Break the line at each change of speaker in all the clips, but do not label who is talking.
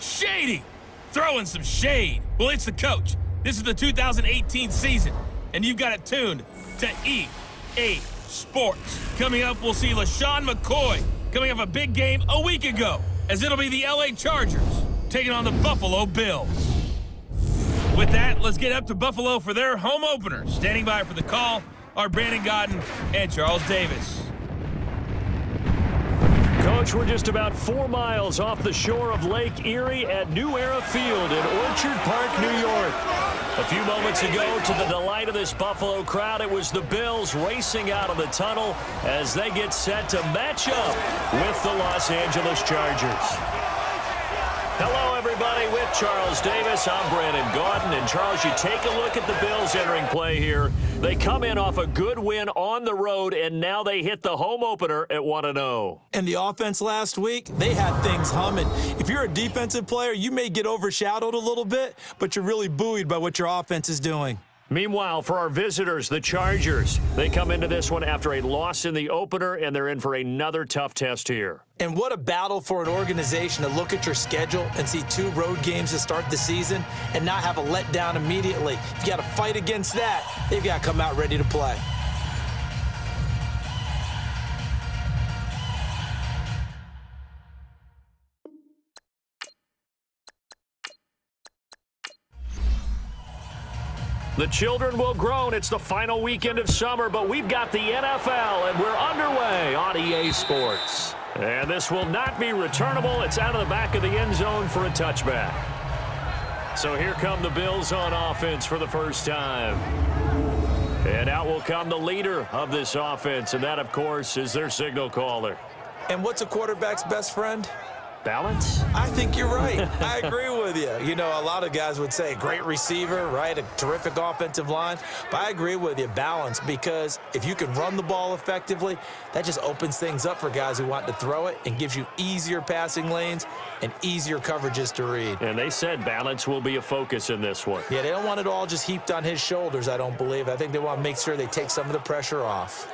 Shady! Throwing some shade. Well, it's the coach. This is the 2018 season, and you've got it tuned to EA Sports. Coming up, we'll see LaShawn McCoy coming off a big game a week ago, as it'll be the LA Chargers taking on the Buffalo Bills. With that, let's get up to Buffalo for their home opener. Standing by for the call are Brandon Godden and Charles Davis.
Coach, we're just about 4 miles off the shore of Lake Erie at New Era Field in Orchard Park, New York. A few moments ago, to the delight of this Buffalo crowd, it was the Bills racing out of the tunnel as they get set to match up with the Los Angeles Chargers. Hello, everybody. With Charles Davis, I'm Brandon Gaudin. And, Charles, you take a look at the Bills entering play here. They come in off a good win on the road, and now they hit the home opener at 1-0.
And the offense last week, they had things humming. If you're a defensive player, you may get overshadowed a little bit, but you're really buoyed by what your offense is doing.
Meanwhile, for our visitors, the Chargers, they come into this one after a loss in the opener, and they're in for another tough test here.
And what a battle for an organization to look at your schedule and see 2 road games to start the season and not have a letdown immediately. You got to fight against that. They've got to come out ready to play.
The children will groan. It's the final weekend of summer, but we've got the NFL, and we're underway on EA Sports. And this will not be returnable. It's out of the back of the end zone for a touchback. So here come the Bills on offense for the first time. And out will come the leader of this offense, and that, of course, is their signal caller.
And what's a quarterback's best friend?
Balance?
I think you're right. I agree with you. You know, a lot of guys would say great receiver, right? A terrific offensive line. But I agree with you, balance, because if you can run the ball effectively, that just opens things up for guys who want to throw it and gives you easier passing lanes and easier coverages to read.
And they said balance will be a focus in this one.
Yeah, they don't want it all just heaped on his shoulders, I don't believe. I think they want to make sure they take some of the pressure off.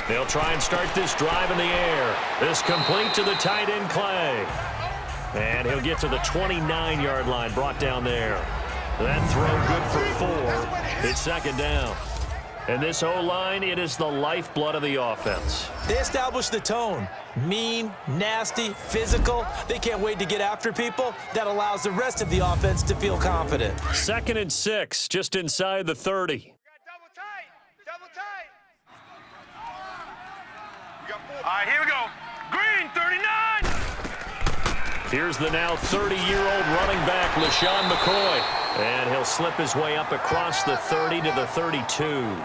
They'll try and start this drive in the air. This complete to the tight end, Clay. And he'll get to the 29-yard line, brought down there. That throw good for 4. It's second down. And this O-line, it is the lifeblood of the offense.
They established the tone. Mean, nasty, physical. They can't wait to get after people. That allows the rest of the offense to feel confident.
2nd and 6, just inside the 30.
Double tight. All right, here we go. Green, 39.
Here's the now 30-year-old running back, LaShawn McCoy. And he'll slip his way up across the 30 to the 32.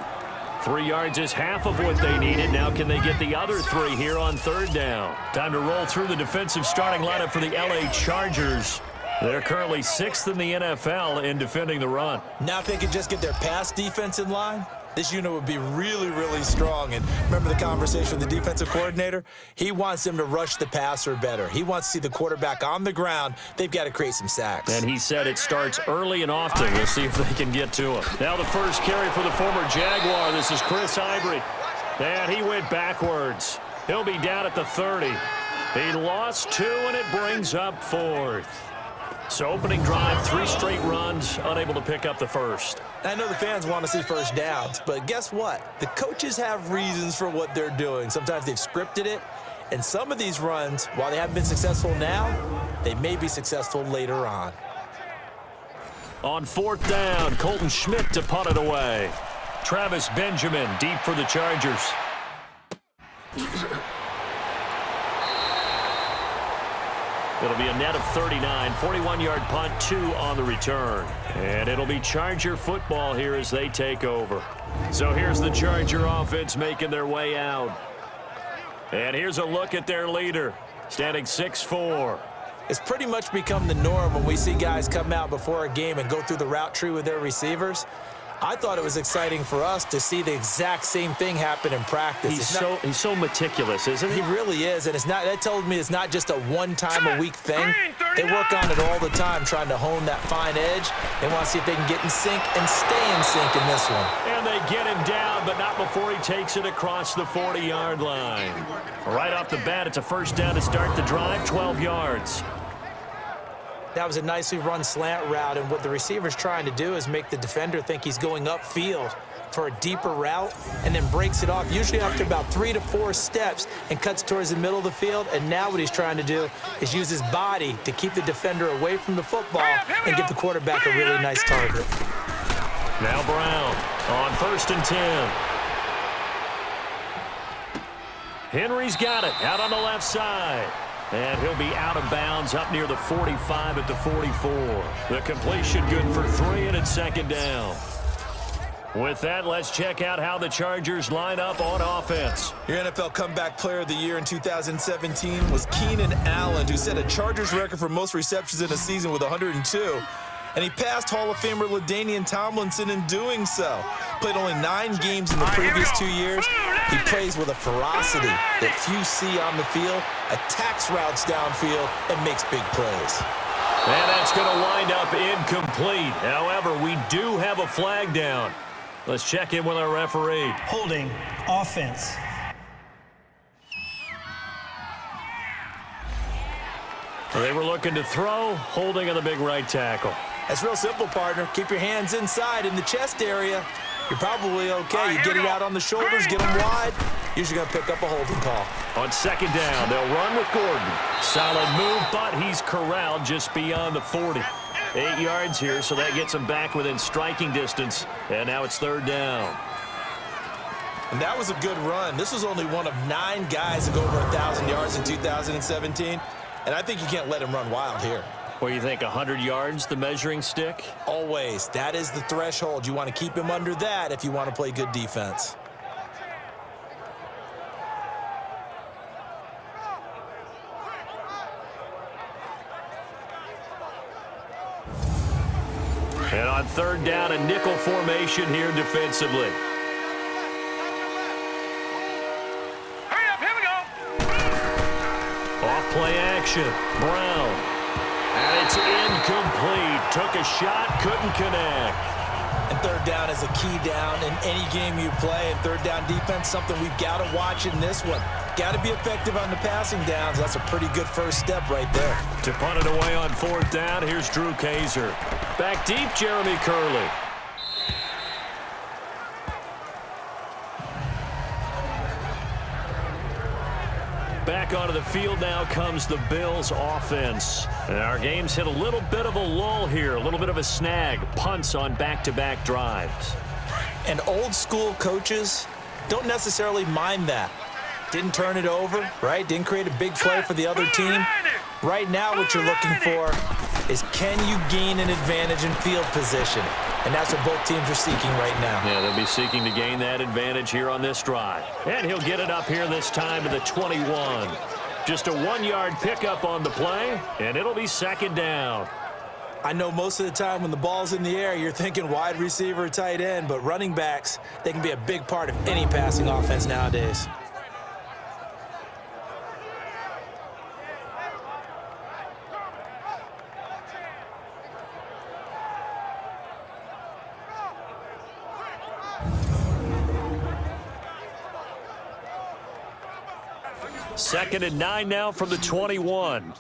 3 yards is half of what they needed. Now can they get the other 3 here on 3rd down? Time to roll through the defensive starting lineup for the LA Chargers. They're currently 6th in the NFL in defending the run.
Now if they could just get their pass defense in line, this unit would be really, really strong. And remember the conversation with the defensive coordinator? He wants them to rush the passer better. He wants to see the quarterback on the ground. They've got to create some sacks.
And he said it starts early and often. We'll see if they can get to him. Now the first carry for the former Jaguar. This is Chris Ivory. And he went backwards. He'll be down at the 30. He lost 2, and it brings up 4th. So opening drive, 3 straight runs, unable to pick up the first.
I know the fans want to see first downs, but guess what? The coaches have reasons for what they're doing. Sometimes they've scripted it, and some of these runs, while they haven't been successful now, they may be successful later on.
On 4th down, Colton Schmidt to punt it away. Travis Benjamin deep for the Chargers. It'll be a net of 39, 41-yard punt, 2 on the return. And it'll be Charger football here as they take over. So here's the Charger offense making their way out. And here's a look at their leader, standing 6'4".
It's pretty much become the norm when we see guys come out before a game and go through the route tree with their receivers. I thought it was exciting for us to see the exact same thing happen in practice.
He's so meticulous, isn't he?
He really is, and that tells me it's not just a one-time-a-week thing. They work on it all the time, trying to hone that fine edge. They want to see if they can get in sync and stay in sync in this one.
And they get him down, but not before he takes it across the 40-yard line. Right off the bat, it's a first down to start the drive, 12 yards.
That was a nicely run slant route, and what the receiver's trying to do is make the defender think he's going upfield for a deeper route and then breaks it off, usually after about 3 to 4 steps, and cuts towards the middle of the field. And now what he's trying to do is use his body to keep the defender away from the football and give the quarterback a really nice target.
Now Brown on 1st and 10. Henry's got it out on the left side. And he'll be out of bounds up near the 45 at the 44. The completion good for 3, and it's 2nd down. With that, let's check out how the Chargers line up on offense.
Your NFL Comeback Player of the Year in 2017 was Keenan Allen, who set a Chargers record for most receptions in a season with 102. And he passed Hall of Famer LaDainian Tomlinson in doing so. Played only 9 games in the previous 2 years. He plays with a ferocity that few see on the field, attacks routes downfield, and makes big plays.
And that's going to wind up incomplete. However, we do have a flag down. Let's check in with our referee.
Holding, offense.
They were looking to throw, holding on the big right tackle.
That's real simple, partner. Keep your hands inside in the chest area. You're probably okay. You get it out on the shoulders, get them wide. Usually going to pick up a holding call.
On 2nd down, they'll run with Gordon. Solid move, but he's corralled just beyond the 40. 8 yards here, so that gets him back within striking distance. And now it's 3rd down.
And that was a good run. This was only one of 9 guys to go over 1,000 yards in 2017. And I think you can't let him run wild here.
What do you think, 100 yards, the measuring stick?
Always. That is the threshold. You want to keep him under that if you want to play good defense.
And on 3rd down, a nickel formation here defensively.
Hurry up, here we go.
Off play action, Brown. And it's incomplete. Took a shot, couldn't connect.
And third down is a key down in any game you play. And third down defense, something we've got to watch in this one. Got to be effective on the passing downs. That's a pretty good first step right there.
To punt it away on fourth down, here's Drew Kaiser. Back deep, Jeremy Curley. Back onto the field now comes the Bills offense. And our game's hit a little bit of a lull here, a little bit of a snag. Punts on back-to-back drives.
And old school coaches don't necessarily mind that. Didn't turn it over, right? Didn't create a big play for the other team. Right now what you're looking for is, can you gain an advantage in field position? And that's what both teams are seeking right now.
Yeah, they'll be seeking to gain that advantage here on this drive. And he'll get it up here this time to the 21. Just a 1-yard pickup on the play, and it'll be second down.
I know most of the time when the ball's in the air, you're thinking wide receiver, tight end, but running backs, they can be a big part of any passing offense nowadays.
Second and 9 now from the 21.
Now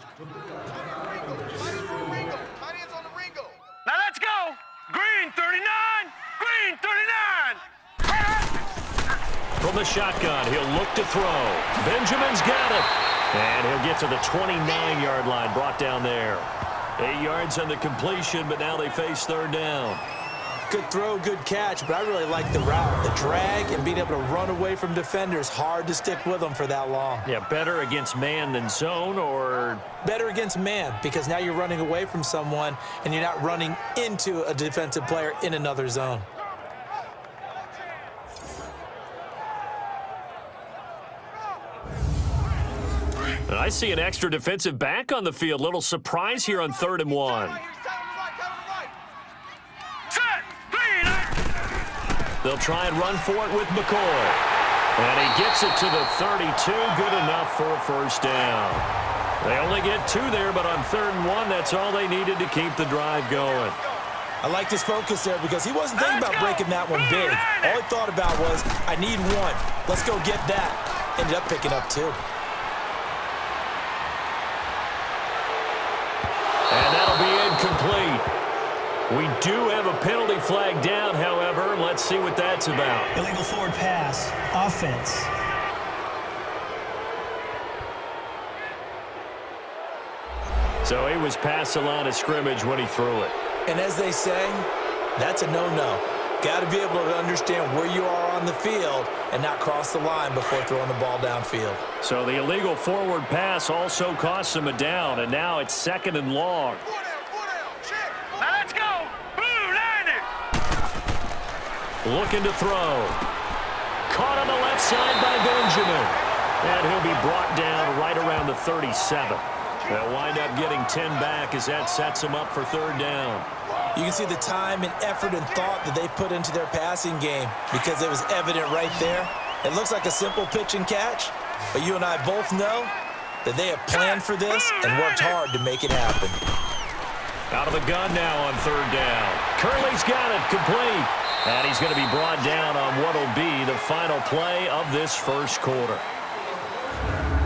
let's go. Green 39. Green 39.
From the shotgun, he'll look to throw. Benjamin's got it. And he'll get to the 29-yard line, brought down there. 8 yards on the completion, but now they face third down.
Good throw, good catch, but I really like the route. The drag and being able to run away from defenders, hard to stick with them for that long.
Yeah, better against man than zone, or?
Better against man, because now you're running away from someone and you're not running into a defensive player in another zone.
And I see an extra defensive back on the field. Little surprise here on 3rd and 1. They'll try and run for it with McCoy. And he gets it to the 32. Good enough for a first down. They only get 2 there, but on 3rd and 1, that's all they needed to keep the drive going.
I like his focus there because he wasn't thinking about breaking that one big. All he thought about was, I need 1. Let's go get that. Ended up picking up 2.
And that'll be incomplete. We do have a penalty flag down, however. Let's see what that's about.
Illegal forward pass. Offense.
So he was past the line of scrimmage when he threw it. And as they say, that's a no-no. Got to be able to understand where you are on the field and not cross the line before throwing the ball downfield. So the illegal forward pass also cost him a down, and now it's 2nd and long.
Now let's go. Blue 90.
Looking to throw. Caught on the left side by Benjamin. And he'll be brought down right around the 37. They'll wind up getting 10 back as that sets him up for 3rd down.
You can see the time and effort and thought that they put into their passing game because it was evident right there. It looks like a simple pitch and catch, but you and I both know that they have planned for this and worked hard to make it happen.
Out of the gun now on 3rd down. Curley's got it complete. And he's going to be brought down on what will be the final play of this first quarter.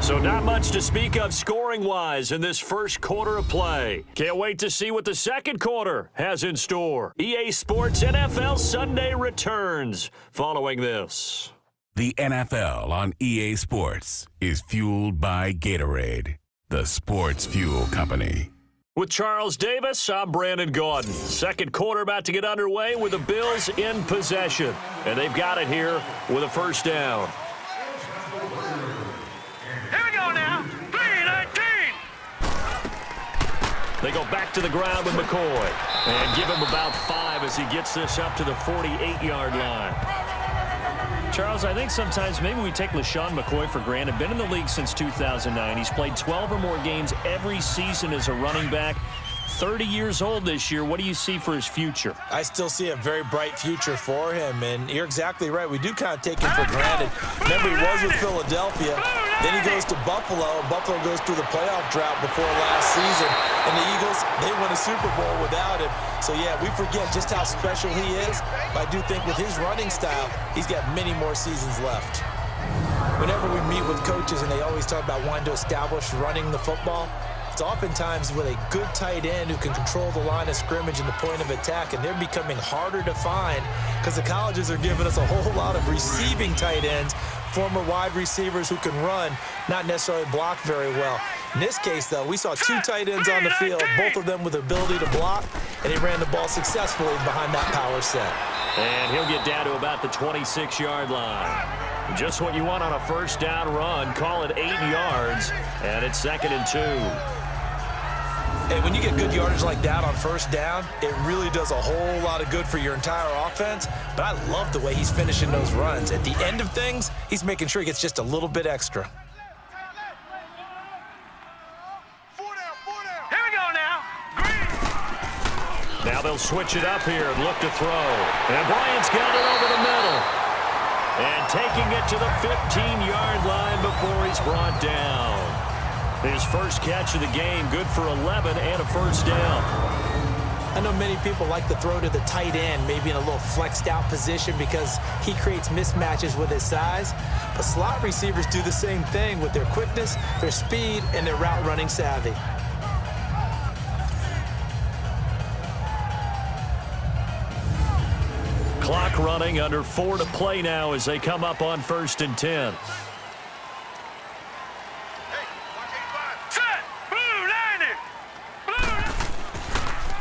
So not much to speak of scoring-wise in this first quarter of play. Can't wait to see what the second quarter has in store. EA Sports NFL Sunday returns following this.
The NFL on EA Sports is fueled by Gatorade, the sports fuel company.
With Charles Davis, I'm Brandon Gaudin. Second quarter about to get underway with the Bills in possession. And they've got it here with a first down.
Here we go now. 3-19.
They go back to the ground with McCoy. And give him about 5 as he gets this up to the 48-yard line.
Charles, I think sometimes maybe we take LeSean McCoy for granted. Been in the league since 2009. He's played 12 or more games every season as a running back.
30 years old this year. What do you see for his future?
I still see a very bright future for him, and you're exactly right. We do kind of take him for granted. Remember, he was with Philadelphia. Then he goes to Buffalo. Buffalo goes through the playoff drought before last season. And the Eagles, they win a Super Bowl without him. So, yeah, we forget just how special he is. But I do think with his running style, he's got many more seasons left. Whenever we meet with coaches and they always talk about wanting to establish running the football, it's oftentimes with a good tight end who can control the line of scrimmage and the point of attack, and they're becoming harder to find because the colleges are giving us a whole lot of receiving tight ends, former wide receivers who can run, not necessarily block very well. In this case, though, we saw two tight ends on the field, both of them with the ability to block, and they ran the ball successfully behind that power set.
And he'll get down to about the 26-yard line. Just what you want on a first down run. Call it 8 yards, and it's 2nd and 2.
Hey, when you get good yardage like that on first down, it really does a whole lot of good for your entire offense. But I love the way he's finishing those runs. At the end of things, he's making sure he gets just a little bit extra.
Here we go now.
Now they'll switch it up here and look to throw. And Bryant's got it over the middle. And taking it to the 15-yard line before he's brought down. His first catch of the game, good for 11 and a first down.
I know many people like to throw to the tight end, maybe in a little flexed out position because he creates mismatches with his size. But slot receivers do the same thing with their quickness, their speed, and their route running savvy.
Clock running, under 4 to play now as they come up on 1st and 10.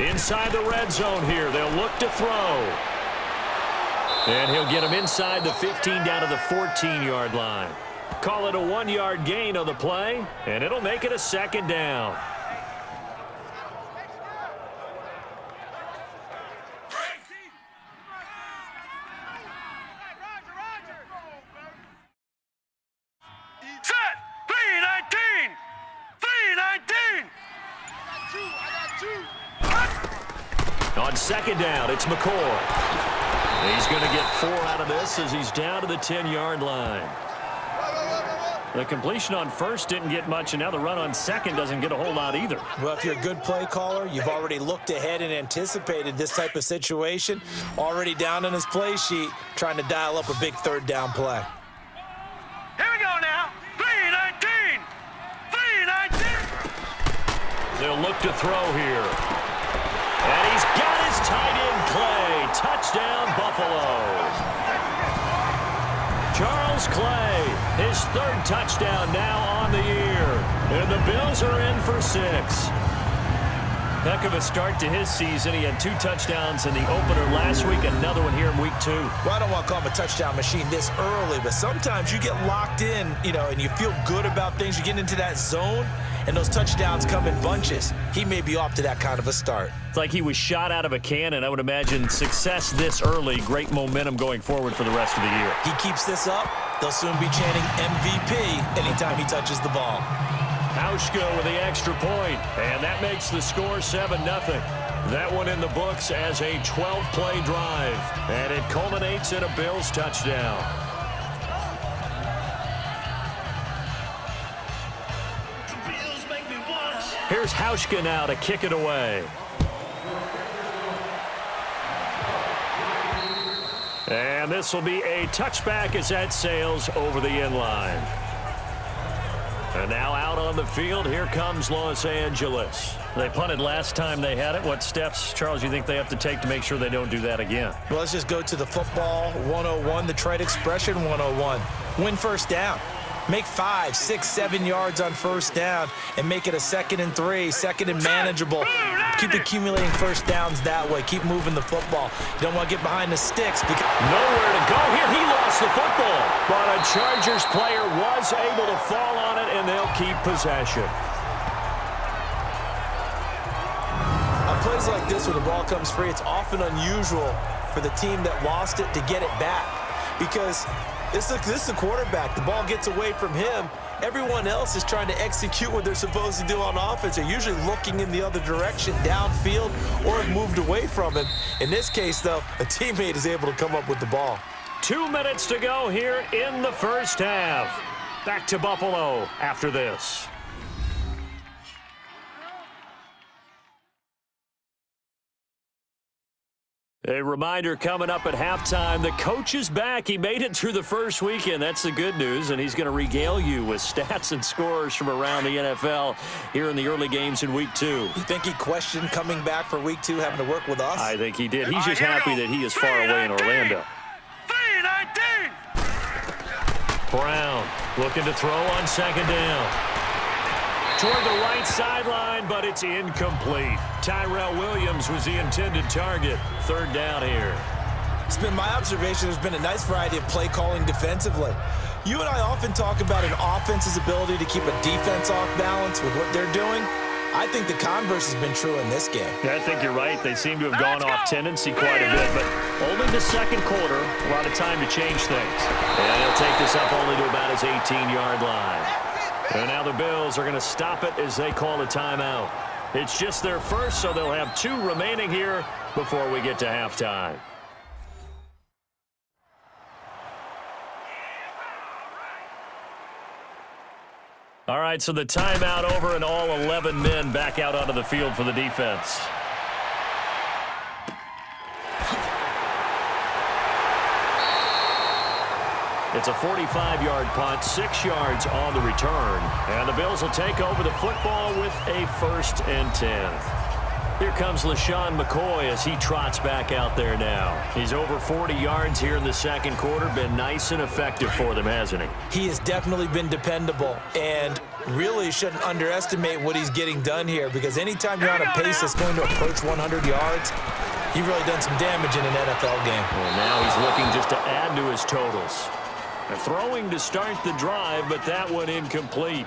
Inside the red zone here. They'll look to throw. And he'll get him inside the 15 down to the 14-yard line. Call it a 1-yard gain on the play, and it'll make it a 2nd down.
Set. 319. 319.
On 2nd down, it's McCoy. He's going to get 4 out of this as he's down to the 10-yard line. The completion on first didn't get much, and now the run on second doesn't get a whole lot either.
Well, if you're a good play caller, you've already looked ahead and anticipated this type of situation. Already down on his play sheet, trying to dial up a big 3rd down play.
Here we go now. 319. 319.
They'll look to throw here. And he's got his tight end Clay. Touchdown, Buffalo. Charles Clay, his 3rd touchdown now on the year. And the Bills are in for 6. Heck of a start to his season. He had 2 touchdowns in the opener last week, another one here in week 2.
Well, I don't want to call him a touchdown machine this early, but sometimes you get locked in, and you feel good about things. You get into that zone, and those touchdowns come in bunches. He may be off to that kind of a start.
It's like he was shot out of a cannon. I would imagine success this early, great momentum going forward for the rest of the year.
He keeps this up, they'll soon be chanting MVP anytime he touches the ball.
Hauschka with the extra point, and that makes the score 7-0. That one in the books as a 12-play drive, and it culminates in a Bills touchdown. Here's Hauschka now to kick it away. And this will be a touchback as that sails over the end line. And now out on the field, here comes Los Angeles. They punted last time they had it. What steps, Charles, you think they have to take to make sure they don't do that again?
Well, let's just go to the football 101, the trade expression 101. Win first down. Make 5, 6, 7 yards on first down and make it a 2nd and 3, 2nd and manageable. Keep accumulating first downs that way. Keep moving the football. You don't want to get behind the sticks.
Nowhere to go here. He lost the football. But a Chargers player was able to fall on it, and they'll keep possession.
On plays like this where the ball comes free, it's often unusual for the team that lost it to get it back because this is the quarterback. The ball gets away from him, everyone else is trying to execute what they're supposed to do on offense. They're usually looking in the other direction, downfield, or have moved away from him. In this case, though, a teammate is able to come up with the ball.
2 minutes to go here in the first half. Back to Buffalo after this. A reminder coming up at halftime, the coach is back. He made it through the first weekend. That's the good news, and he's going to regale you with stats and scores from around the NFL here in the early games in Week 2.
You think he questioned coming back for Week 2, having to work with us?
I think he did. He's just happy that he is far away in Orlando.
3-19.
Brown looking to throw on second down. Toward the right sideline, but it's incomplete. Tyrell Williams was the intended target. Third down here.
It's been my observation there's been a nice variety of play calling defensively. You and I often talk about an offense's ability to keep a defense off balance with what they're doing. I think the converse has been true in this game.
Yeah, I think you're right. They seem to have gone off tendency quite a bit, but only the second quarter, a lot of time to change things. And he'll take this up only to about his 18-yard line. And now the Bills are going to stop it as they call a timeout. It's just their first, so they'll have 2 remaining here before we get to halftime. All right, so the timeout over and all 11 men back out onto the field for the defense. It's a 45-yard punt, 6 yards on the return. And the Bills will take over the football with a 1st and 10. Here comes LaShawn McCoy as he trots back out there now. He's over 40 yards here in the second quarter. Been nice and effective for them, hasn't he?
He has definitely been dependable, and really shouldn't underestimate what he's getting done here, because anytime you're on a pace that's going to approach 100 yards, you've really done some damage in an NFL game.
Well, now he's looking just to add to his totals. They're throwing to start the drive, but that one incomplete.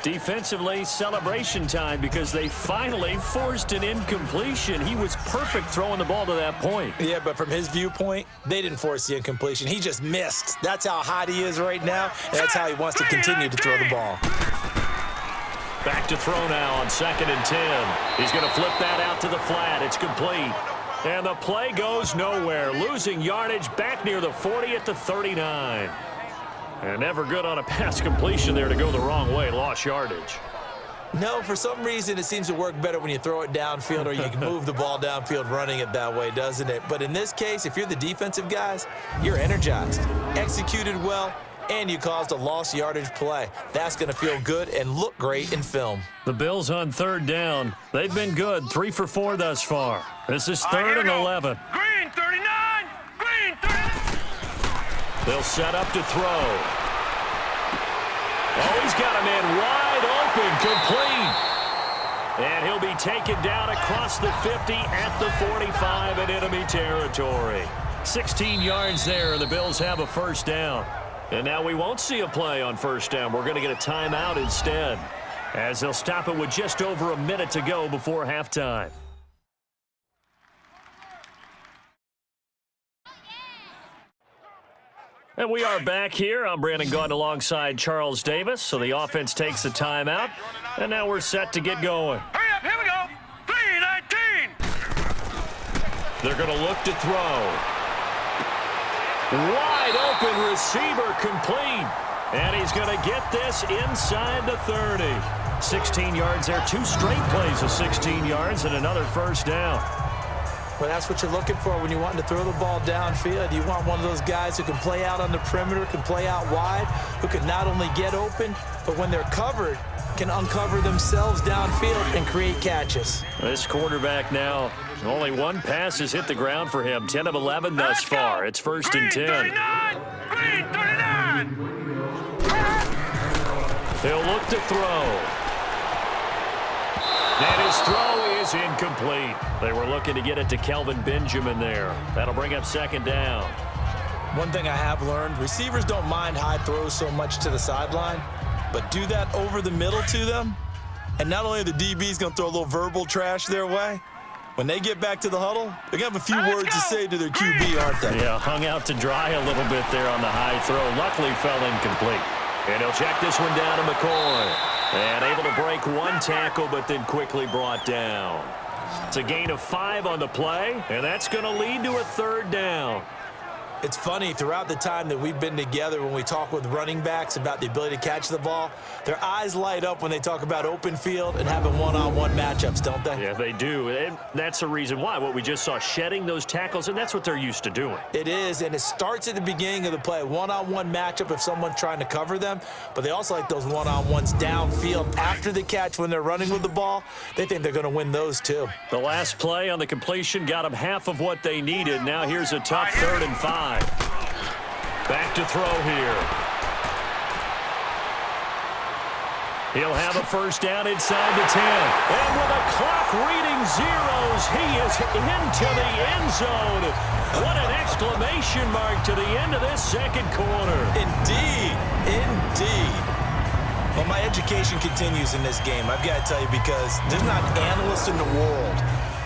Defensively, celebration time because they finally forced an incompletion. He was perfect throwing the ball to that point.
Yeah, but from his viewpoint, they didn't force the incompletion. He just missed. That's how hot he is right now, and that's how he wants to continue to throw the ball.
Back to throw now on 2nd and 10. He's going to flip that out to the flat. It's complete. And the play goes nowhere. Losing yardage back near the 40 at the 39. And never good on a pass completion there to go the wrong way. Lost yardage.
No, for some reason, it seems to work better when you throw it downfield or you can move the ball downfield running it that way, doesn't it? But in this case, if you're the defensive guys, you're energized, executed well, and you caused a lost yardage play. That's going to feel good and look great in film.
The Bills on 3rd down. They've been good, 3 for 4 thus far. This is 3rd and 11.
Green 39. Green 39.
They'll set up to throw. Oh, he's got a man wide open, complete. And he'll be taken down across the 50 at the 45 in enemy territory. 16 yards there, and the Bills have a 1st down. And now we won't see a play on 1st down. We're going to get a timeout instead, as they'll stop it with just over a minute to go before halftime. And we are back here. I'm Brandon Gaudin alongside Charles Davis. So the offense takes a timeout, and now we're set to get going.
Hurry up, here we go. 3-19.
They're going to look to throw. Wide open receiver complete. And he's going to get this inside the 30. 16 yards there. 2 straight plays of 16 yards and another 1st down.
Well, that's what you're looking for when you want to throw the ball downfield. You want one of those guys who can play out on the perimeter, can play out wide, who can not only get open, but when they're covered, can uncover themselves downfield and create catches.
This quarterback now, only 1 pass has hit the ground for him. 10 of 11 thus far. It's 1st and 10.
39. Green 39.
He'll look to throw. And his throw is incomplete. They were looking to get it to Kelvin Benjamin there. That'll bring up 2nd down.
One thing I have learned, receivers don't mind high throws so much to the sideline, but do that over the middle to them, and not only are the DBs going to throw a little verbal trash their way, when they get back to the huddle, they're going to have a few words to say to their QB, aren't they?
Yeah, hung out to dry a little bit there on the high throw. Luckily fell incomplete. And he'll check this one down to McCoy. And able to break one tackle, but then quickly brought down. It's a gain of 5 on the play, and that's going to lead to a 3rd down.
It's funny, throughout the time that we've been together, when we talk with running backs about the ability to catch the ball, their eyes light up when they talk about open field and having one-on-one matchups, don't they?
Yeah, they do. And that's the reason why. What we just saw, shedding those tackles, and that's what they're used to doing.
It is, and it starts at the beginning of the play. One-on-one matchup if someone's trying to cover them, but they also like those one-on-ones downfield after the catch when they're running with the ball. They think they're going to win those, too.
The last play on the completion got them half of what they needed. Now here's a tough 3rd and 5. Back to throw here. He'll have a 1st down inside the 10. And with the clock reading zeros, he is into the end zone. What an exclamation mark to the end of this 2nd quarter.
Indeed. Indeed. Well, my education continues in this game, I've got to tell you, because there's not an analyst in the world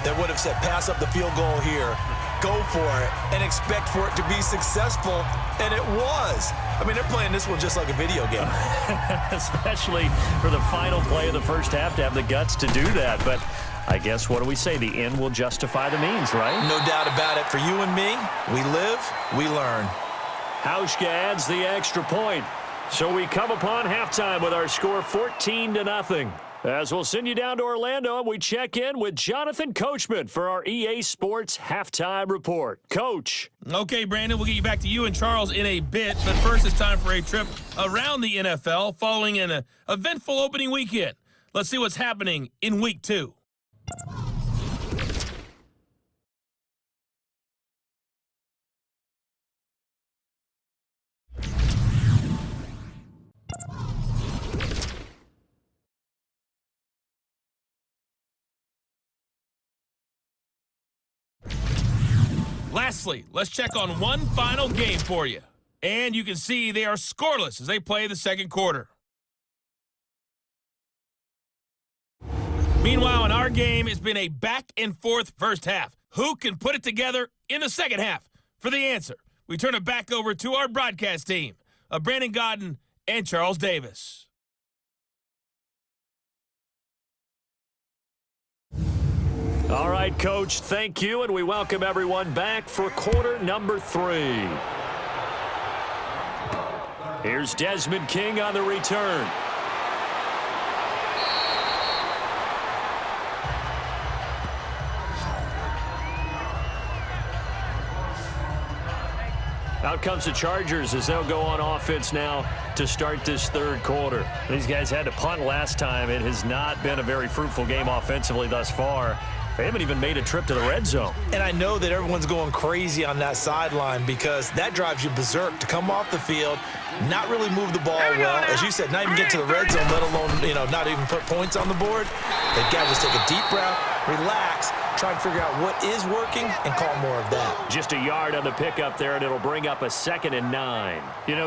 that would have said pass up the field goal here, go for it, and expect for it to be successful, and it was. I mean, they're playing this one just like a video game.
Especially for the final play of the first half to have the guts to do that. But I guess, what do we say? The end will justify the means, right?
No doubt about it. For you and me, we live, we learn.
Hauschka adds the extra point. So we come upon halftime with our score 14-0. As we'll send you down to Orlando, and we check in with Jonathan Coachman for our EA Sports Halftime Report. Coach.
Okay, Brandon, we'll get you back to you and Charles in a bit, but first it's time for a trip around the NFL following an eventful opening weekend. Let's see what's happening in Week 2. Lastly, let's check on one final game for you. And you can see they are scoreless as they play the 2nd quarter. Meanwhile, in our game, it's been a back-and-forth first half. Who can put it together in the 2nd half? For the answer, we turn it back over to our broadcast team of Brandon Godden and Charles Davis.
All right, Coach, thank you, and we welcome everyone back for quarter number 3. Here's Desmond King on the return. Out comes the Chargers as they'll go on offense now to start this 3rd quarter. These guys had to punt last time. It has not been a very fruitful game offensively thus far. They haven't even made a trip to the red zone.
And I know that everyone's going crazy on that sideline because that drives you berserk to come off the field, not really move the ball well. As you said, not even get to the red zone, let alone, not even put points on the board. They've got to just take a deep breath, relax, try and figure out what is working and call more of that.
Just a yard on the pickup there, and it'll bring up a 2nd and 9.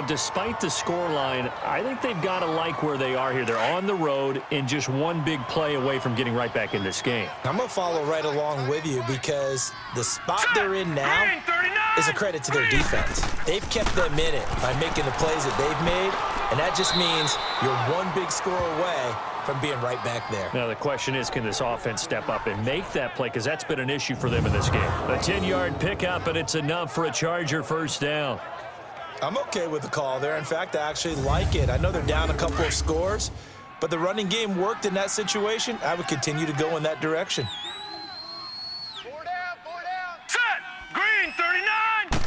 Despite the scoreline, I think they've got to like where they are here. They're on the road and just one big play away from getting right back in this game.
I'm going to follow right along with you because the spot they're in now is a credit to their defense. They've kept them in it by making the plays that they've made, and that just means you're one big score away from being right back there.
Now the question is, can this offense step up and make that play? Because that's been an issue for them in this game. A 10-yard pickup, and it's enough for a Charger 1st down.
I'm okay with the call there. In fact, I actually like it. I know they're down a couple of scores, but the running game worked in that situation. I would continue to go in that direction.
4 down. Set. Green, 39.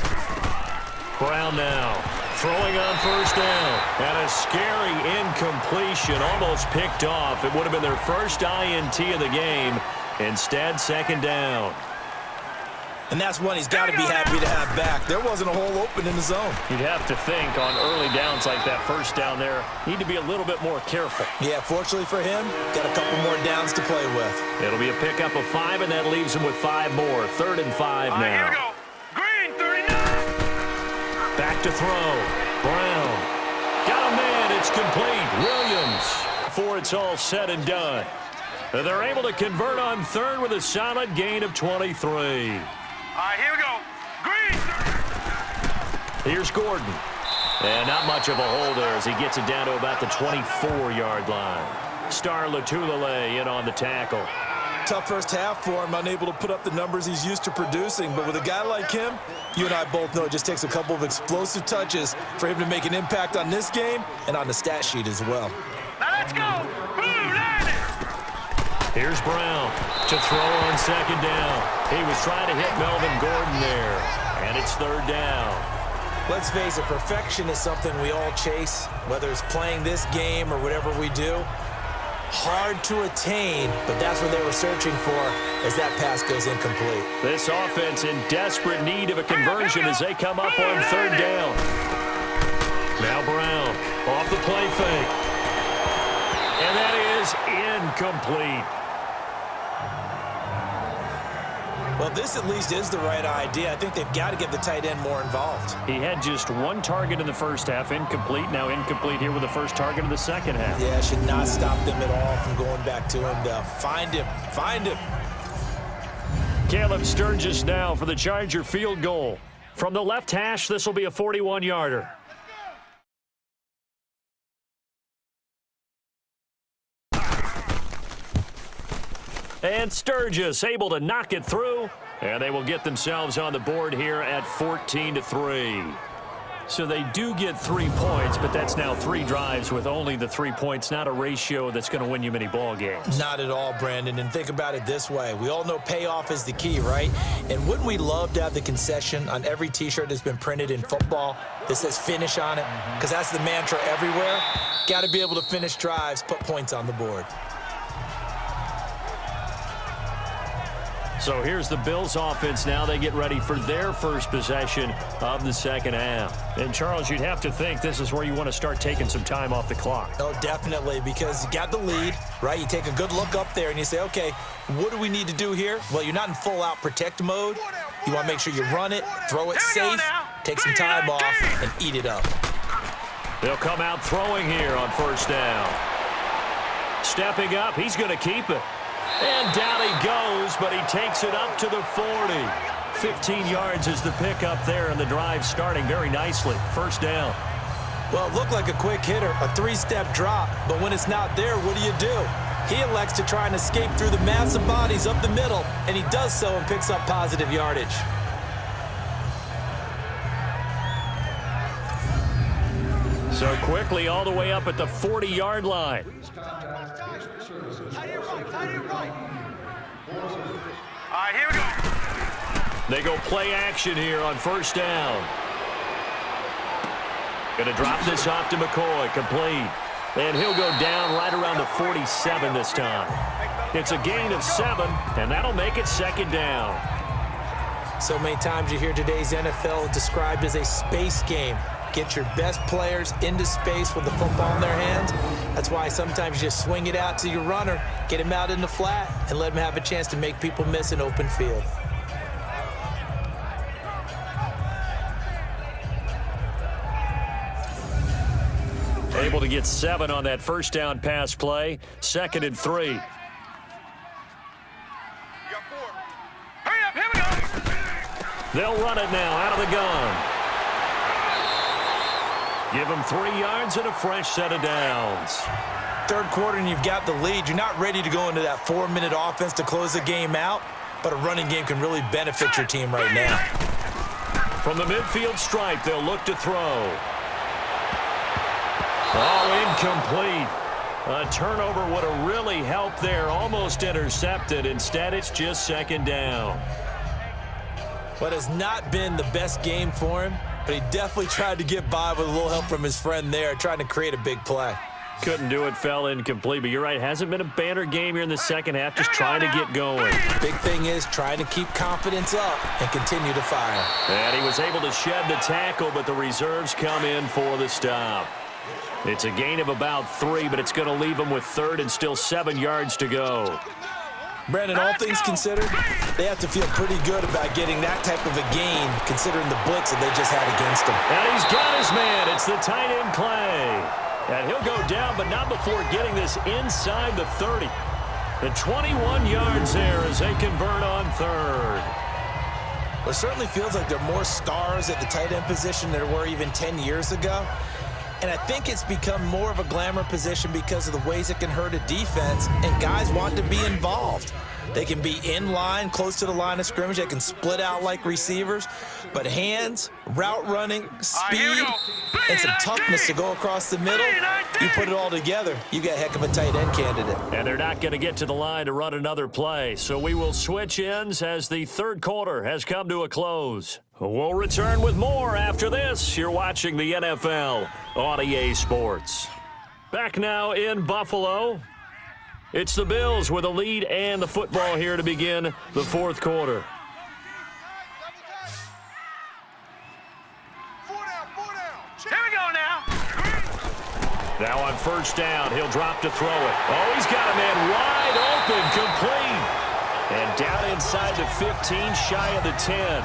Brown now throwing on 1st down. And a scary incompletion, almost picked off. It would have been their first INT of the game. Instead, 2nd down.
And that's one he's got to be happy to have back. There wasn't a hole open in the zone.
You'd have to think on early downs like that 1st down there, need to be a little bit more careful.
Yeah, fortunately for him, got a couple more downs to play with.
It'll be a pickup of 5, and that leaves him with 5 more. 3rd and 5 now.
Here we go. Green, 39.
Back to throw. Brown. Got a man. It's complete. Williams. Before it's all said and done. They're able to convert on 3rd with a solid gain of 23.
Here we go. Green.
Here's Gordon. And not much of a hole there as he gets it down to about the 24-yard line. Star Latulele in on the tackle.
Tough first half for him, unable to put up the numbers he's used to producing. But with a guy like him, you and I both know it just takes a couple of explosive touches for him to make an impact on this game and on the stat sheet as well.
Now let's go. Blue line.
Here's Brown to throw on second down. He was trying to hit Melvin Gordon there, and it's third down.
Let's face it, perfection is something we all chase, whether it's playing this game or whatever we do. Hard to attain, but that's what they were searching for as that pass goes incomplete.
This offense in desperate need of a conversion as they come up on third down. Now Brown off the play fake. And that is incomplete.
Well, this at least is the right idea. I think they've got to get the tight end more involved.
He had just one target in the first half, incomplete. Now incomplete here with the first target of the second half.
Yeah, should not stop them at all from going back to him. They'll find him. Find him.
Caleb Sturgis now for the Charger field goal. From the left hash, this will be a 41-yarder. And Sturgis able to knock it through, and they will get themselves on the board here at 14-3. So they do get 3 points, but that's now 3 drives with only the 3 points, not a ratio that's going to win you many ball games.
Not at all, Brandon, and think about it this way. We all know payoff is the key, right? And wouldn't we love to have the concession on every T-shirt that's been printed in football that says finish on it? Because that's the mantra everywhere. Got to be able to finish drives, put points on the board.
So here's the Bills offense now. They get ready for their first possession of the second half. And, Charles, you'd have to think this is where you want to start taking some time off the clock.
Oh, definitely, because you got the lead, right? You take a good look up there and you say, okay, what do we need to do here? Well, you're not in full-out protect mode. You want to make sure you run it, throw it safe, take some time off, and eat it up.
They'll come out throwing here on first down. Stepping up, he's going to keep it. And down he goes, but he takes it up to the 40. 15 yards is the pickup there, and the drive starting very nicely. First down.
Well, it looked like a quick hitter, a 3-step drop, but when it's not there, what do? He elects to try and escape through the massive bodies up the middle, and he does so and picks up positive yardage.
So quickly all the way up at the 40-yard line.
All right, here we go.
They go play action here on first down. Going to drop this off to McCoy, complete. And he'll go down right around the 47 this time. It's a gain of 7, and that'll make it second down.
So many times you hear today's NFL described as a space game. Get your best players into space with the football in their hands. That's why sometimes you just swing it out to your runner, get him out in the flat, and let him have a chance to make people miss an open field.
Able to get 7 on that first down pass play. 2nd and 3.
You got 4. Hurry up, here we go.
They'll run it now out of the gun. Give them 3 yards and a fresh set of downs.
Third quarter and you've got the lead. You're not ready to go into that 4-minute offense to close the game out, but a running game can really benefit your team right now.
From the midfield stripe, they'll look to throw. Oh, incomplete. A turnover would have really helped there. Almost intercepted. Instead, it's just second down.
What has not been the best game for him, but he definitely tried to get by with a little help from his friend there, trying to create a big play.
Couldn't do it, fell incomplete. But you're right, hasn't been a banner game here in the second half, just trying to get going.
Big thing is trying to keep confidence up and continue to fire.
And he was able to shed the tackle, but the reserves come in for the stop. It's a gain of about 3, but it's going to leave him with 3rd and still 7 yards to go.
Brandon, all things considered, they have to feel pretty good about getting that type of a gain, considering the blitz that they just had against him.
And he's got his man. It's the tight end Clay. And he'll go down, but not before getting this inside the 30. The 21 yards there as they convert on 3rd.
Well, it certainly feels like there are more stars at the tight end position than there were even 10 years ago. And I think it's become more of a glamour position because of the ways it can hurt a defense, and guys want to be involved. They can be in line, close to the line of scrimmage. They can split out like receivers. But hands, route running, speed, and some toughness to go across the middle, you put it all together, you got a heck of a tight end candidate.
And they're not going to get to the line to run another play. So we will switch ends as the third quarter has come to a close. We'll return with more after this. You're watching the NFL on EA Sports. Back now in Buffalo. It's the Bills with a lead and the football here to begin the fourth quarter.
Here we go now.
Now on first down, he'll drop to throw it. Oh, he's got a man wide open, complete. And down inside the 15, shy of the 10.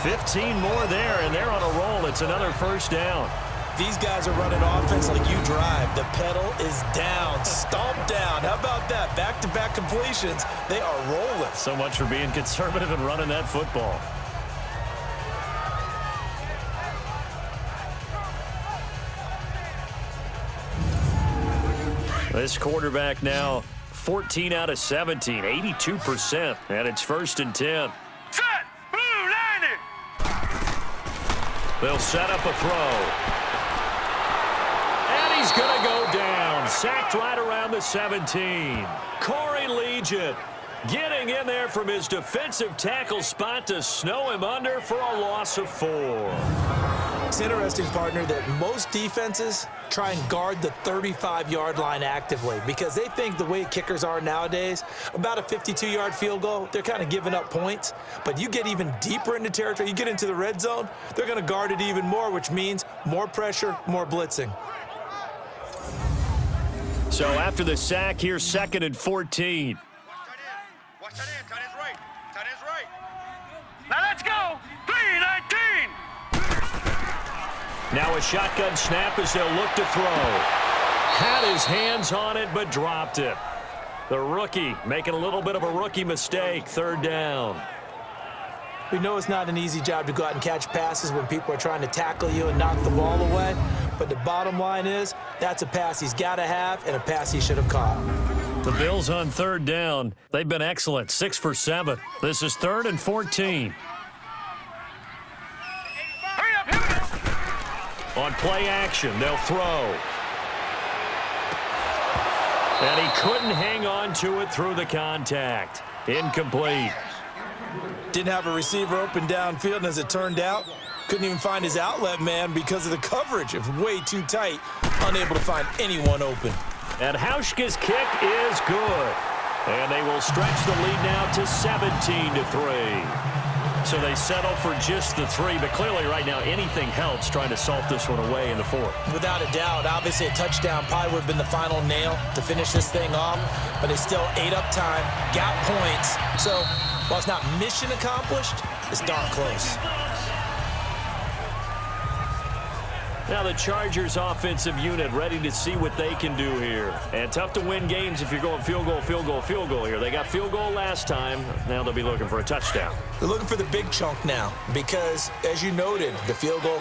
15 more there, and they're on a roll. It's another first down.
These guys are running offense like you drive. The pedal is down, stomped down. How about that? Back-to-back completions. They are rolling.
So much for being conservative and running that football. This quarterback now 14 out of 17, 82%, and it's first and 10.
Set. Blue 90.
They'll set up a throw. He's going to go down. Sacked right around the 17. Corey Legion getting in there from his defensive tackle spot to snow him under for a loss of 4.
It's interesting, partner, that most defenses try and guard the 35-yard line actively because they think the way kickers are nowadays, about a 52-yard field goal, they're kind of giving up points. But you get even deeper into territory, you get into the red zone, they're going to guard it even more, which means more pressure, more blitzing.
So after the sack, here's second and 14.
Watch that in. Tight end's right. Tight end's right. Now let's go. 3-19.
Now a shotgun snap as they'll look to throw. Had his hands on it, but dropped it. The rookie making a little bit of a rookie mistake. Third down.
We know it's not an easy job to go out and catch passes when people are trying to tackle you and knock the ball away. But the bottom line is, that's a pass he's got to have and a pass he should have caught.
The Bills on third down. They've been excellent, 6 for 7. This is third and 14.
Hurry up. Here we go.
On play action, they'll throw. And he couldn't hang on to it through the contact. Incomplete.
Didn't have a receiver open downfield, and as it turned out, couldn't even find his outlet man because of the coverage. It was way too tight, unable to find anyone open.
And Hauschka's kick is good. And they will stretch the lead now to 17-3. So they settle for just the 3, but clearly right now anything helps trying to salt this one away in the 4th.
Without a doubt, obviously a touchdown probably would have been the final nail to finish this thing off, but it's still ate up time, got points. So while it's not mission accomplished, it's darn close.
Now the Chargers offensive unit ready to see what they can do here. And tough to win games if you're going field goal, field goal, field goal here. They got field goal last time. Now they'll be looking for a touchdown.
They're looking for the big chunk now because, as you noted, the field goal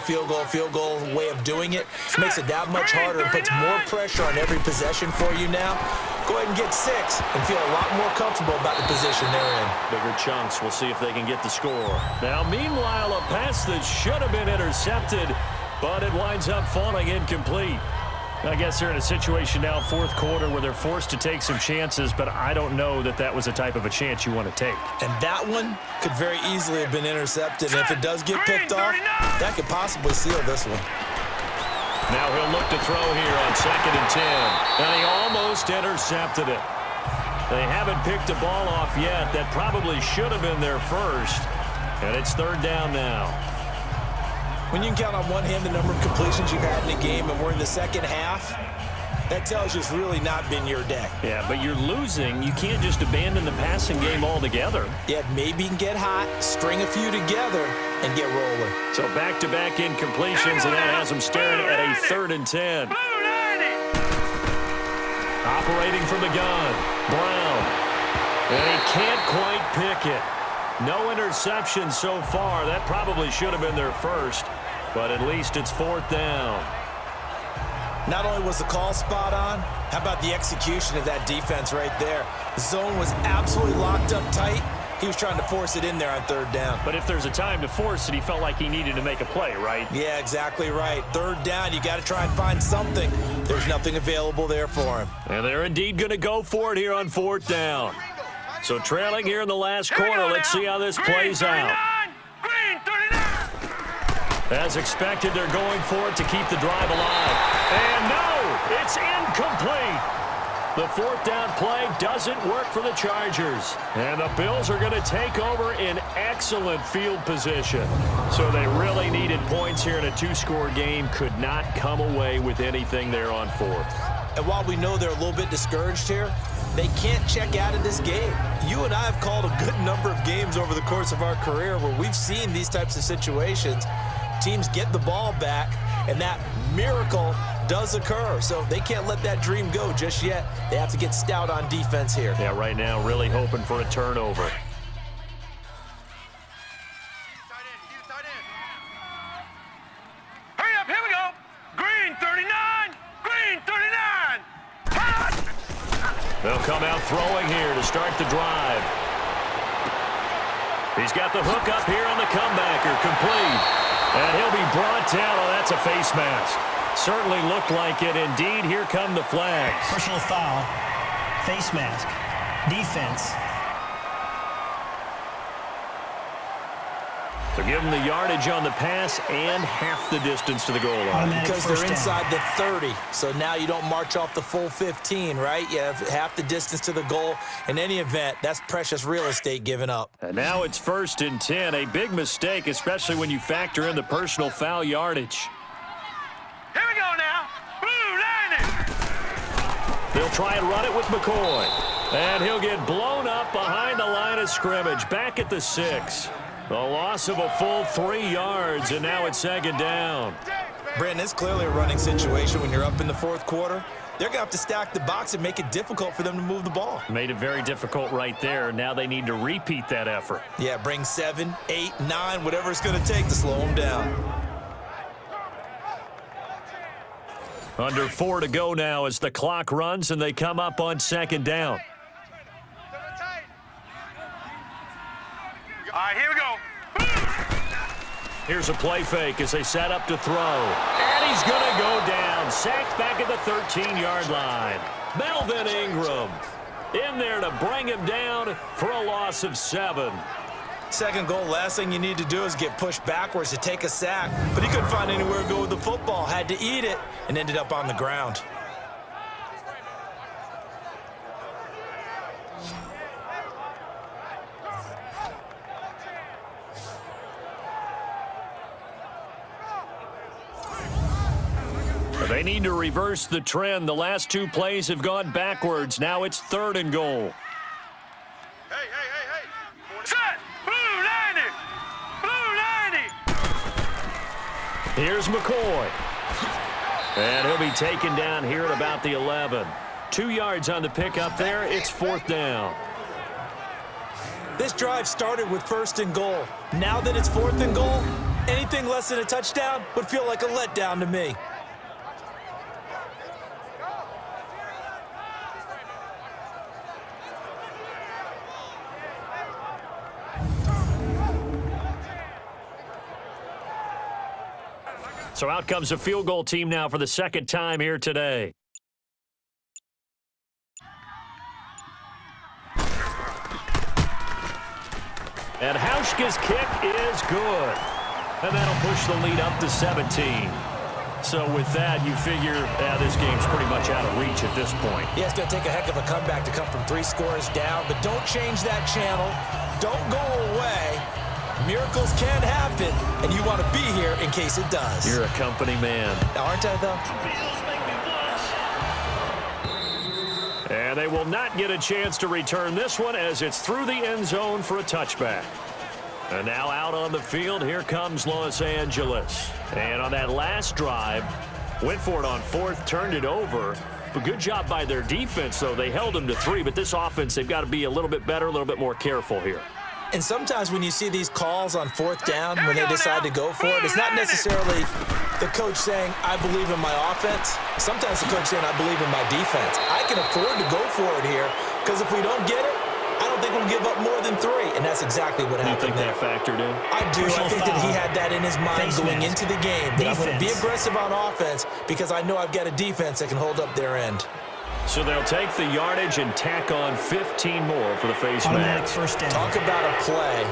way of doing it makes it that much harder and puts more pressure on every possession for you now. Go ahead and get 6 and feel a lot more comfortable about the position they're in.
Bigger chunks. We'll see if they can get the score. Now, meanwhile, a pass that should have been intercepted, but it winds up falling incomplete. I guess they're in a situation now, fourth quarter, where they're forced to take some chances, but I don't know that that was the type of a chance you want to take.
And that one could very easily have been intercepted. And if it does get picked off, that could possibly seal this one.
Now he'll look to throw here on second and 10. And he almost intercepted it. They haven't picked a ball off yet. That probably should have been their first. And it's third down now.
When you can count on one hand the number of completions you've had in a game and we're in the second half, that tells you it's really not been your day.
Yeah, but you're losing. You can't just abandon the passing game altogether.
Yeah, maybe you can get hot, string a few together, and get rolling.
So back-to-back incompletions, and that has them staring at a third and 10. Operating from the gun, Brown. And he can't quite pick it. No interceptions so far. That probably should have been their first, but at least it's 4th down.
Not only was the call spot on, how about the execution of that defense right there? The zone was absolutely locked up tight. He was trying to force it in there on 3rd down.
But if there's a time to force it, he felt like he needed to make a play, right?
Yeah, exactly right. 3rd down, you got to try and find something. There's nothing available there for him.
And they're indeed going to go for it here on 4th down. So trailing here in the last quarter, let's see how this plays out. As expected, they're going for it to keep the drive alive. And no, it's incomplete. The 4th down play doesn't work for the Chargers. And the Bills are going to take over in excellent field position. So they really needed points here in a 2-score game. Could not come away with anything there on 4th.
And while we know they're a little bit discouraged here, they can't check out of this game. You and I have called a good number of games over the course of our career where we've seen these types of situations. Teams get the ball back, and that miracle does occur. So they can't let that dream go just yet. They have to get stout on defense here.
Yeah, right now really hoping for a turnover.
Hurry up, here we go. Green 39, green 39. Hot!
They'll come out throwing here to start the drive. He's got the hook up here on the comebacker, complete. And he'll be brought down. Oh, that's a face mask. Certainly looked like it. Indeed, here come the flags.
Personal foul. Face mask. Defense.
So give them the yardage on the pass and half the distance to the goal line.
Automatic
Because
first
they're
down.
inside the 30. So now you don't march off the full 15, right? You have half the distance to the goal. In any event, that's precious real estate given up.
And now it's 1st and 10. A big mistake, especially when you factor in the personal foul yardage.
Here we go now. Blue landing.
They'll try and run it with McCoy. And he'll get blown up behind the line of scrimmage, back at the 6. A loss of a full 3 yards, and now it's 2nd down.
Brandon, it's clearly a running situation when you're up in the 4th quarter. They're going to have to stack the box and make it difficult for them to move the ball.
Made it very difficult right there. Now they need to repeat that effort.
Yeah, bring 7, 8, 9, whatever it's going to take to slow them down.
Under 4 to go now as the clock runs, and they come up on 2nd down.
All right, here we go.
Here's a play fake as they set up to throw. And he's going to go down. Sacked back at the 13-yard line. Melvin Ingram in there to bring him down for a loss of 7.
2nd goal, last thing you need to do is get pushed backwards to take a sack. But he couldn't find anywhere to go with the football. Had to eat it and ended up on the ground.
They need to reverse the trend. The last 2 plays have gone backwards. Now it's 3rd and goal.
Hey. Set. Blue 90. Blue 90.
Here's McCoy. And he'll be taken down here at about the 11. 2 yards on the pickup there. It's 4th down.
This drive started with 1st and goal. Now that it's 4th and goal, anything less than a touchdown would feel like a letdown to me.
So out comes a field goal team now for the 2nd time here today. And Hauschka's kick is good. And that'll push the lead up to 17. So with that, you figure this game's pretty much out of reach at this point.
Yeah, it's going to take a heck of a comeback to come from 3 scores down, but don't change that channel. Don't go away. Miracles can happen, and you want to be here in case it does.
You're a company man.
Aren't I, though?
And they will not get a chance to return this one as it's through the end zone for a touchback. And now out on the field, here comes Los Angeles. And on that last drive, went for it on 4th, turned it over. But good job by their defense, though. They held them to 3, but this offense, they've got to be a little bit better, a little bit more careful here.
And sometimes when you see these calls on fourth down, when they decide to go for it, it's not necessarily the coach saying, I believe in my offense. Sometimes the coach saying, I believe in my defense. I can afford to go for it here because if we don't get it, I don't think we'll give up more than 3. And that's exactly what happened there.
You think that factored in?
I do. I think that he had that in his mind going into the game. That I'm going to be aggressive on offense because I know I've got a defense that can hold up their end.
So they'll take the yardage and tack on 15 more for the face
Automatic
mask.
first down.
Talk about a play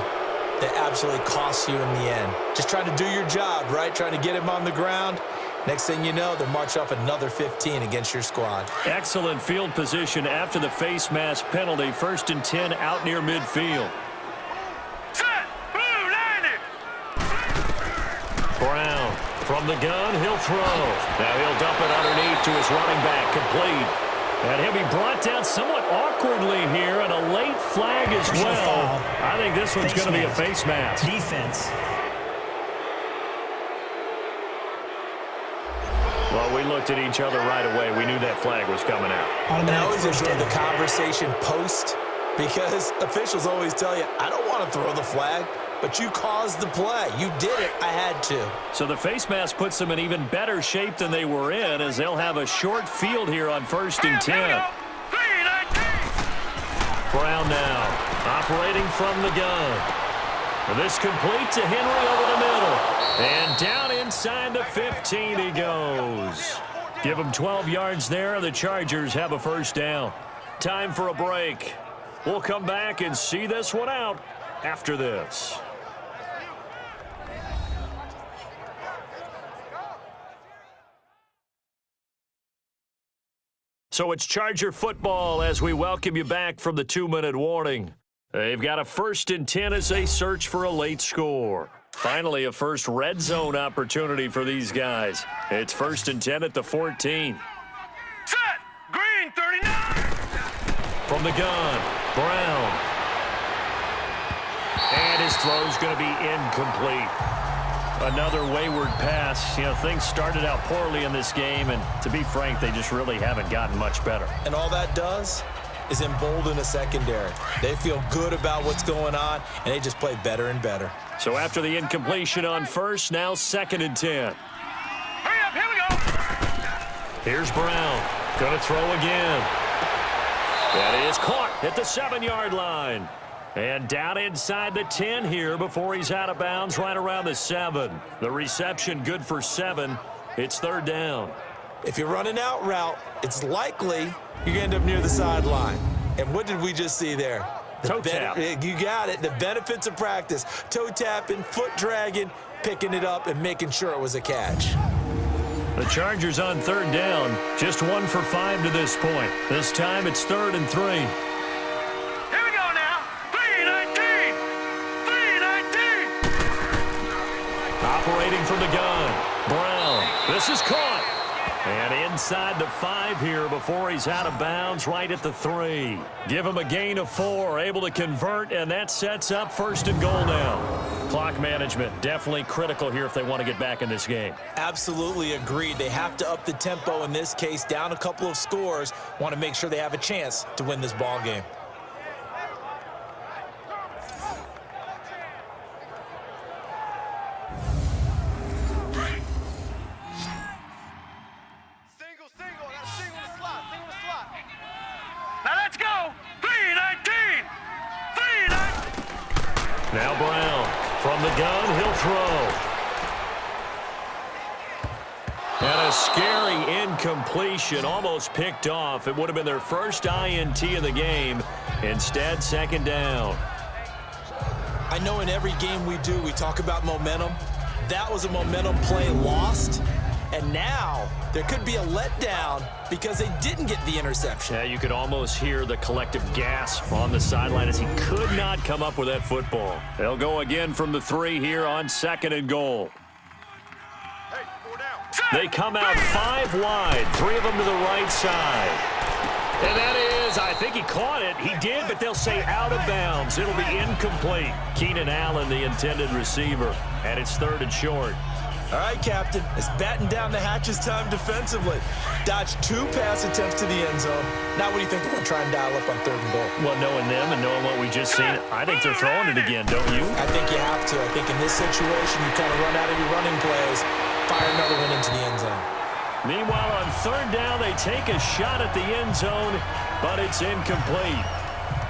that absolutely costs you in the end. Just trying to do your job, right? Trying to get him on the ground. Next thing you know, they'll march off another 15 against your squad.
Excellent field position after the face mask penalty. 1st and 10 out near midfield.
Set. Blue 90.
Brown from the gun. He'll throw. Now he'll dump it underneath to his running back. Complete. And he'll be brought down somewhat awkwardly here, and a late flag as well. I think this one's going to be a face mask.
Defense.
Well, we looked at each other right away. We knew that flag was coming out.
And I always enjoy the conversation post because officials always tell you, I don't want to throw the flag, but you caused the play. You did it. I had to.
So the face mask puts them in even better shape than they were in as they'll have a short field here on 1st and 10. Brown now operating from the gun. This complete to Henry over the middle. And down inside the 15 he goes. Give him 12 yards there. The Chargers have a first down. Time for a break. We'll come back and see this one out after this. So it's Charger football as we welcome you back from the 2-minute warning. They've got a 1st and 10 as they search for a late score. Finally, a first red zone opportunity for these guys. It's 1st and 10 at the 14.
Set. Green 39.
From the gun, Brown. And his throw's going to be incomplete. Another wayward pass. You know, things started out poorly in this game, and to be frank, they just really haven't gotten much better.
And all that does is embolden the secondary. They feel good about what's going on, and they just play better and better.
So after the incompletion on 1st, now 2nd and 10.
Hurry up, here we go.
Here's Brown. Going to throw again. That is caught at the 7-yard line. And down inside the 10 here before he's out of bounds right around the 7. The reception good for 7. It's 3rd down.
If you're running out route, it's likely you're going to end up near the sideline. And what did we just see there?
Toe tap.
You got it. The benefits of practice. Toe tapping, foot dragging, picking it up, and making sure it was a catch.
The Chargers on 3rd down. Just 1 for 5 to this point. This time it's 3rd and 3.
Here we go now. 319. 319.
Operating from the gun. Brown. This is caught. And inside the 5 here before he's out of bounds right at the 3. Give him a gain of 4. Able to convert, and that sets up 1st and goal now. Clock management definitely critical here if they want to get back in this game.
Absolutely agreed. They have to up the tempo in this case. Down a couple of scores. Want to make sure they have a chance to win this ball game.
Now let's go. 319. 319.
Now Brown from the gun, he'll throw. And a scary incompletion, almost picked off. It would have been their first INT of the game. Instead, 2nd down.
I know in every game we do, we talk about momentum. That was a momentum play lost. And now there could be a letdown because they didn't get the interception.
Yeah, you could almost hear the collective gasp on the sideline as he could not come up with that football. They'll go again from the 3 here on 2nd and goal.
Hey, 4 down.
They come out 5 wide, 3 of them to the right side. And that is, I think he caught it. He did, but they'll say out of bounds. It'll be incomplete. Keenan Allen, the intended receiver, and it's 3rd and short.
All right, Captain, it's batten down the hatches time defensively. Dodged 2 pass attempts to the end zone. Now what do you think they're going to try and dial up on 3rd and goal?
Well, knowing them and knowing what we just seen, I think they're throwing it again, don't you?
I think you have to. I think in this situation, you kind of run out of your running plays, fire another one into the end zone.
Meanwhile, on 3rd down, they take a shot at the end zone, but it's incomplete.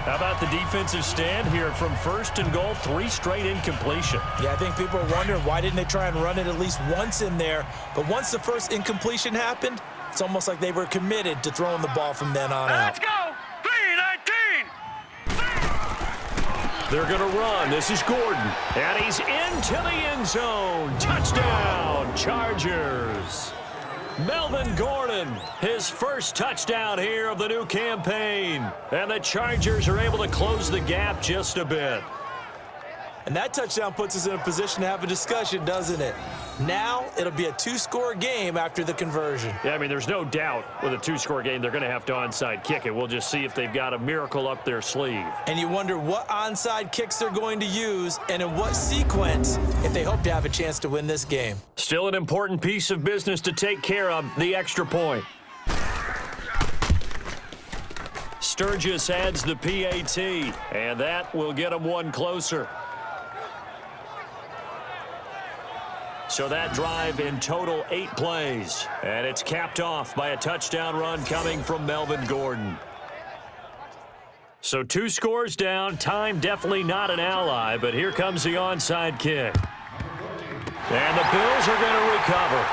How about the defensive stand here from 1st and goal, 3 straight incompletion?
Yeah, I think people are wondering why didn't they try and run it at least once in there. But once the first incompletion happened, it's almost like they were committed to throwing the ball from then on out.
Let's go. 3-19.
They're going to run. This is Gordon. And he's into the end zone. Touchdown, Chargers. Melvin Gordon, his first touchdown here of the new campaign. And the Chargers are able to close the gap just a bit.
And that touchdown puts us in a position to have a discussion, doesn't it? Now it'll be a 2-score game after the conversion.
Yeah, I mean, there's no doubt with a 2-score game, they're going to have to onside kick it. We'll just see if they've got a miracle up their sleeve.
And you wonder what onside kicks they're going to use and in what sequence if they hope to have a chance to win this game.
Still an important piece of business to take care of, the extra point. Sturgis adds the PAT, and that will get them one closer. So that drive in total 8 plays. And it's capped off by a touchdown run coming from Melvin Gordon. So 2 scores down. Time definitely not an ally, but here comes the onside kick. And the Bills are going to recover.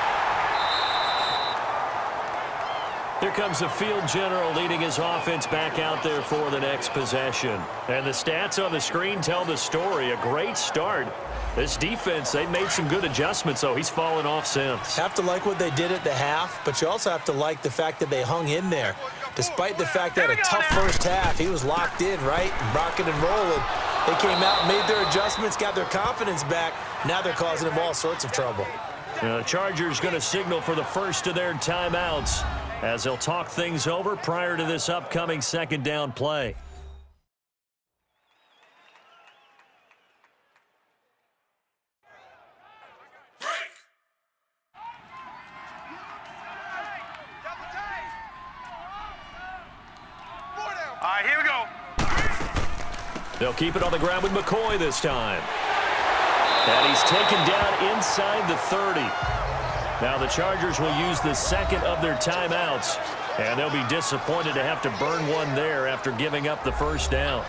Here comes the field general leading his offense back out there for the next possession. And the stats on the screen tell the story. A great start. This defense, they made some good adjustments, though. He's fallen off since.
Have to like what they did at the half, but you also have to like the fact that they hung in there. Despite the fact that a tough first half, he was locked in, right? Rocking and rolling. They came out, made their adjustments, got their confidence back. Now they're causing them all sorts of trouble.
The Chargers going to signal for the first of their timeouts as they'll talk things over prior to this upcoming 2nd down play.
All right, here we go.
They'll keep it on the ground with McCoy this time. And he's taken down inside the 30. Now the Chargers will use the 2nd of their timeouts, and they'll be disappointed to have to burn one there after giving up the 1st down.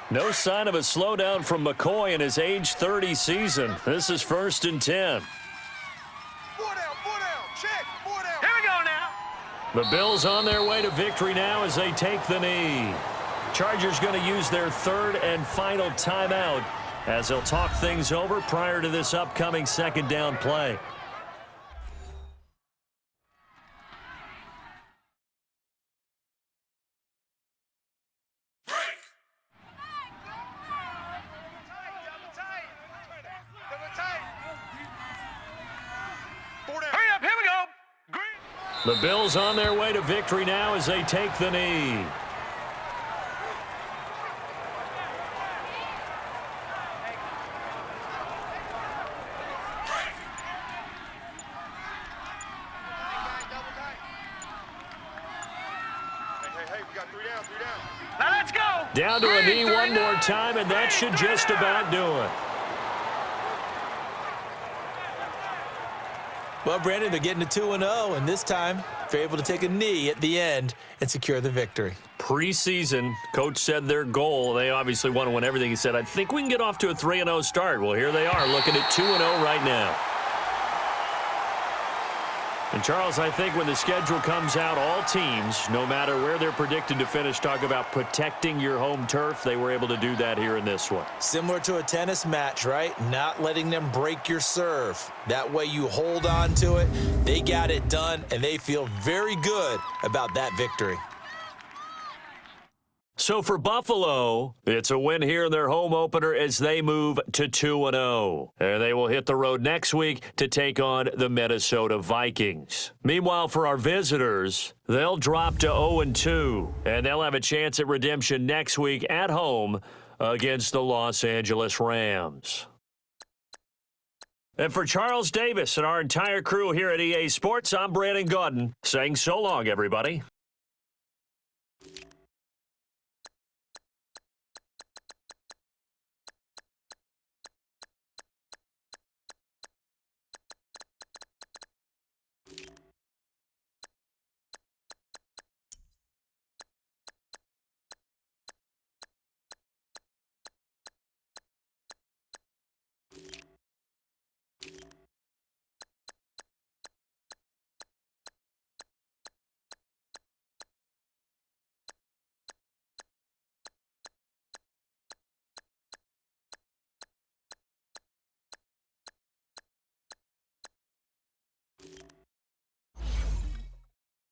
No sign of a slowdown from McCoy in his age 30 season. This is 1st and 10.
4 down, check, 4 down. Here we go now.
The Bills on their way to victory now as they take the knee. Chargers going to use their 3rd and final timeout as they'll talk things over prior to this upcoming 2nd down play. The Bills on their way to victory now as they take the knee.
Hey, we got 3 down. Now let's go.
Down to a knee one more time, and that should just about do it.
Well, Brandon, they're getting to 2-0, and this time they're able to take a knee at the end and secure the victory.
Preseason, coach said their goal, they obviously want to win everything. He said, I think we can get off to a 3-0 start. Well, here they are looking at 2-0 right now. And, Charles, I think when the schedule comes out, all teams, no matter where they're predicted to finish, talk about protecting your home turf. They were able to do that here in this one.
Similar to a tennis match, right? Not letting them break your serve. That way you hold on to it. They got it done, and they feel very good about that victory.
So for Buffalo, it's a win here in their home opener as they move to 2-0. And they will hit the road next week to take on the Minnesota Vikings. Meanwhile, for our visitors, they'll drop to 0-2, and they'll have a chance at redemption next week at home against the Los Angeles Rams. And for Charles Davis and our entire crew here at EA Sports, I'm Brandon Gaudin saying so long, everybody.